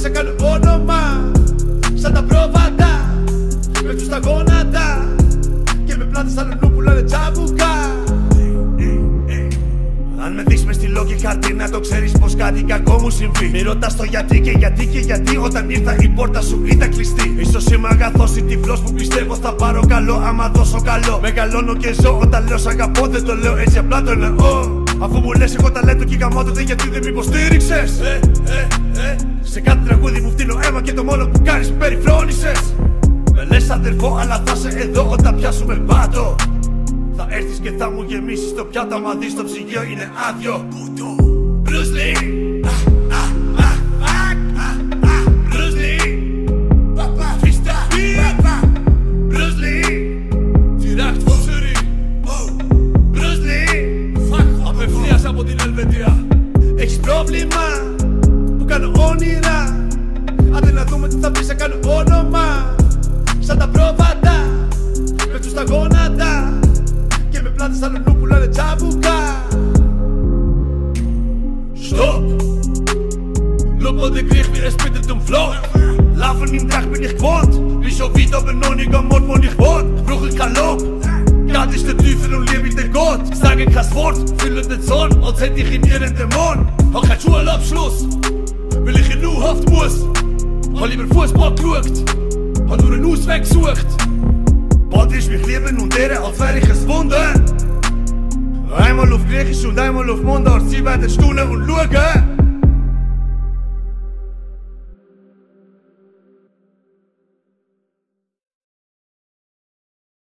αφήσα κάνω όνομα σαν τα πρόβατα, με τους τα γόνατα και με πλάτες αλλού που λένε τσαμπουκά. Αν με δεις μες στη λόγη χαρτί να το ξέρεις πως κάτι κακό μου συμβεί. Μη ρωτάς το γιατί και γιατί και γιατί όταν ήρθα η πόρτα σου ήταν κλειστή. Ίσως είμαι αγαθός ή τυφλός που πιστεύω θα πάρω καλό άμα δώσω καλό. Μεγαλώνω και ζω όταν λέω σ' αγαπώ, δεν το λέω έτσι απλά το εννοώ. Αφού μου λες έχω ταλέντο και γαμώτο γιατί δεν με υποστήριξες. Σε κάτι τραγούδι μου φτύνω αίμα και το μόνο που κάνεις με περιφρόνησες. Με λες αδερφό αλλά θα σε εδώ όταν πιάσουμε πάτο. Θα έρθεις και θα μου γεμίσεις το πιάτο άμα δεις το ψυγείο είναι άδειο. Bruce Lee, Bruce Lee, freestyle, Bruce Lee, direct from Zurich, Bruce Lee, απευθείας από την Ελβετία. Έχεις πρόβλημα που κάνω όνειρα, άντε να δούμε τι θα πεις, θα κάνω όνομα σαν τα πρόβατα, με τους τα γόνατα και με πλάτες αλλού που λένε τσαμπουκά. Stopp! Lob und den Krieg, wie es bitte zum Flow. Laufen im Tag bin ich gewohnt. Wie schon wieder bin noch nicht am Ort, wo ich wohn. Brauche ich kein Lob. Gott ist der Teufel und liebe ich den Gott. Sage kein Wort, fühle den Zorn, als hätte ich in ihr einen Dämon. Hab keinen Schulabschluss, weil ich in U-Haft muss. Hab lieber Fußball geschaut, hab nur einen Ausweg gesucht. Bald ist mich lieben und ehren, als wäre ich ein Wunder. Einmal auf Griechisch und einmal auf Mundart, sie werden staunen und schauen.